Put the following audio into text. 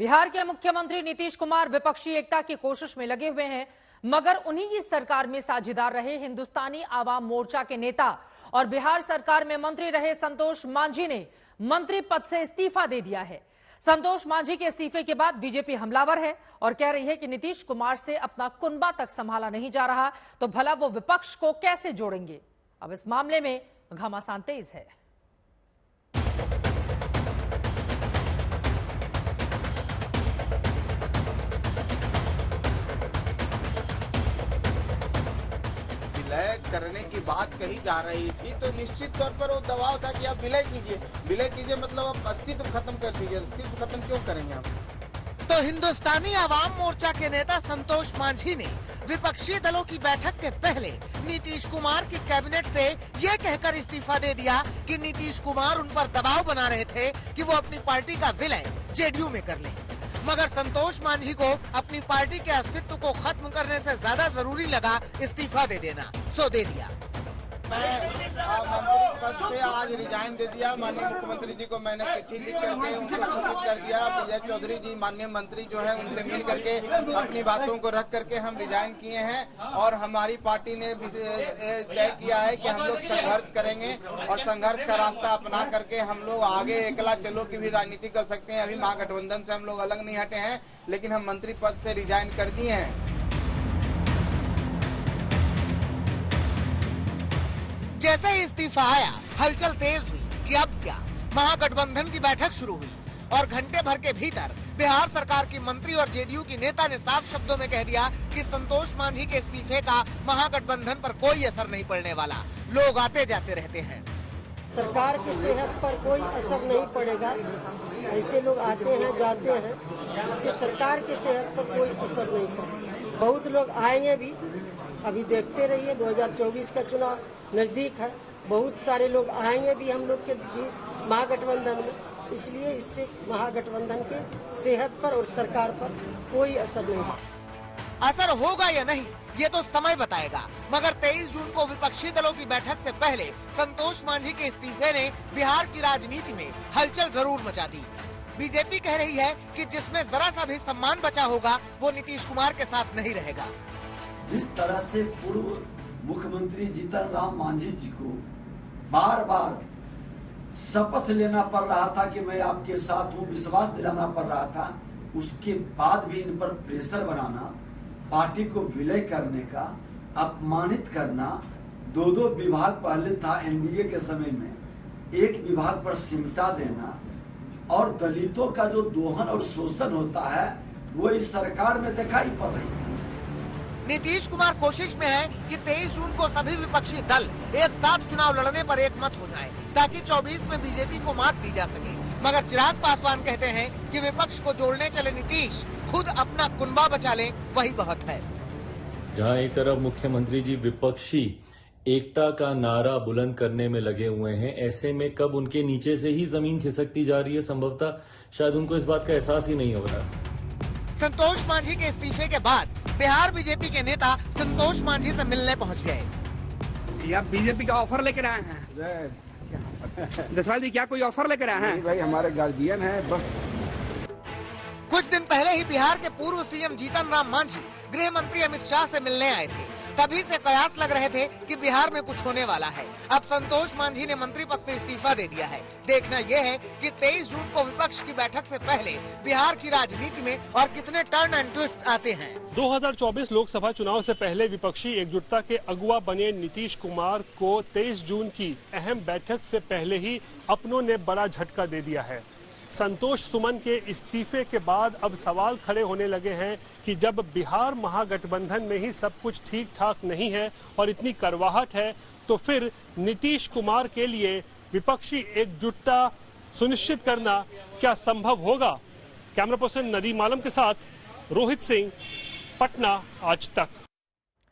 बिहार के मुख्यमंत्री नीतीश कुमार विपक्षी एकता की कोशिश में लगे हुए हैं, मगर उन्हीं की सरकार में साझेदार रहे हिंदुस्तानी आवाम मोर्चा के नेता और बिहार सरकार में मंत्री रहे संतोष मांझी ने मंत्री पद से इस्तीफा दे दिया है। संतोष मांझी के इस्तीफे के बाद बीजेपी हमलावर है और कह रही है कि नीतीश कुमार से अपना कुनबा तक संभाला नहीं जा रहा तो भला वो विपक्ष को कैसे जोड़ेंगे। अब इस मामले में घमासान तेज है। विलय करने की बात कही जा रही थी तो निश्चित तौर पर वो दबाव था कि आप विलय कीजिए मतलब आप अस्तित्व खत्म कर दीजिए। अस्तित्व खत्म क्यों करेंगे आप? तो हिंदुस्तानी आवाम मोर्चा के नेता संतोष मांझी ने विपक्षी दलों की बैठक के पहले नीतीश कुमार की कैबिनेट से ये कहकर इस्तीफा दे दिया कि नीतीश कुमार उन पर दबाव बना रहे थे कि वो अपनी पार्टी का विलय जेडीयू में कर लें। मगर संतोष मांझी को अपनी पार्टी के अस्तित्व को खत्म करने से ज्यादा जरूरी लगा इस्तीफा दे देना, सो दे दिया। मैं मंत्री पद से आज रिजाइन दे दिया। माननीय मुख्यमंत्री जी को मैंने चिट्ठी लिख करके उनको सूचित कर दिया। विजय चौधरी जी माननीय मंत्री जो है उनसे मिल करके अपनी बातों को रख करके हम रिजाइन किए हैं और हमारी पार्टी ने तय किया है कि हम लोग संघर्ष करेंगे और संघर्ष का रास्ता अपना करके हम लोग आगे एकला चलो की भी राजनीति कर सकते हैं। अभी महागठबंधन से हम लोग अलग नहीं हटे हैं, लेकिन हम मंत्री पद से रिजाइन कर दिए हैं। जैसे ही इस्तीफा आया हलचल तेज हुई कि अब क्या। महागठबंधन की बैठक शुरू हुई और घंटे भर के भीतर बिहार सरकार की मंत्री और जेडीयू की नेता ने साफ शब्दों में कह दिया कि संतोष मांझी के इस्तीफे का महागठबंधन पर कोई असर नहीं पड़ने वाला। लोग आते जाते रहते हैं। सरकार की सेहत पर कोई असर नहीं पड़ेगा। ऐसे लोग आते हैं जाते हैं, इससे सरकार की सेहत पर कोई असर नहीं पड़ेगा। बहुत लोग आएंगे भी, अभी देखते रहिए। 2024 का चुनाव नजदीक है, बहुत सारे लोग आएंगे भी हम लोग के महागठबंधन में, इसलिए इससे महागठबंधन के सेहत पर और सरकार पर कोई असर नहीं पड़ेगा। असर होगा या नहीं ये तो समय बताएगा, मगर 23 जून को विपक्षी दलों की बैठक से पहले संतोष मांझी के इस्तीफे ने बिहार की राजनीति में हलचल जरूर मचा दी। बीजेपी कह रही है कि जिसमें जरा सा भी सम्मान बचा होगा वो नीतीश कुमार के साथ नहीं रहेगा। जिस तरह से पूर्व मुख्यमंत्री जीतन राम मांझी जी को बार बार शपथ लेना पड़ रहा था कि मैं आपके साथ हूँ, विश्वास दिलाना पड़ रहा था, उसके बाद भी इन पर प्रेशर बनाना, पार्टी को विलय करने का, अपमानित करना। 2 विभाग पहले था एनडीए के समय में, एक विभाग पर सिमटा देना और दलितों का जो दोहन और शोषण होता है वो इस सरकार में दिखाई पड़ रही थी। नीतीश कुमार कोशिश में है कि 23 जून को सभी विपक्षी दल एक साथ चुनाव लड़ने पर एकमत हो जाएं, ताकि 24 में बीजेपी को मात दी जा सके। मगर चिराग पासवान कहते हैं कि विपक्ष को जोड़ने चले नीतीश खुद अपना कुनबा बचा लें, वही बहुत है। जहां एक तरफ मुख्यमंत्री जी विपक्षी एकता का नारा बुलंद करने में लगे हुए हैं, ऐसे में कब उनके नीचे से ही जमीन खिसकती जा रही है, संभवतः शायद उनको इस बात का एहसास ही नहीं हो रहा। संतोष मांझी के इस्तीफे के बाद बिहार बीजेपी के नेता संतोष मांझी से मिलने पहुंच गए। आप बीजेपी का ऑफर लेकर आए हैं? जसवाल जी क्या कोई ऑफर लेकर आए हैं? भाई हमारे गार्जियन है बस। कुछ दिन पहले ही बिहार के पूर्व सीएम जीतन राम मांझी गृह मंत्री अमित शाह से मिलने आए थे। तभी से कयास लग रहे थे कि बिहार में कुछ होने वाला है। अब संतोष मांझी ने मंत्री पद से इस्तीफा दे दिया है। देखना यह है कि 23 जून को विपक्ष की बैठक से पहले बिहार की राजनीति में और कितने टर्न एंड ट्विस्ट आते हैं। 2024 लोकसभा चुनाव से पहले विपक्षी एकजुटता के अगुवा बने नीतीश कुमार को 23 जून की अहम बैठक से पहले ही अपनों ने बड़ा झटका दे दिया है। संतोष सुमन के इस्तीफे के बाद अब सवाल खड़े होने लगे हैं कि जब बिहार महागठबंधन में ही सब कुछ ठीक ठाक नहीं है और इतनी करवाहट है, तो फिर नीतीश कुमार के लिए विपक्षी एकजुटता सुनिश्चित करना क्या संभव होगा? कैमरा पर्सन नदीम आलम के साथ रोहित सिंह, पटना, आज तक।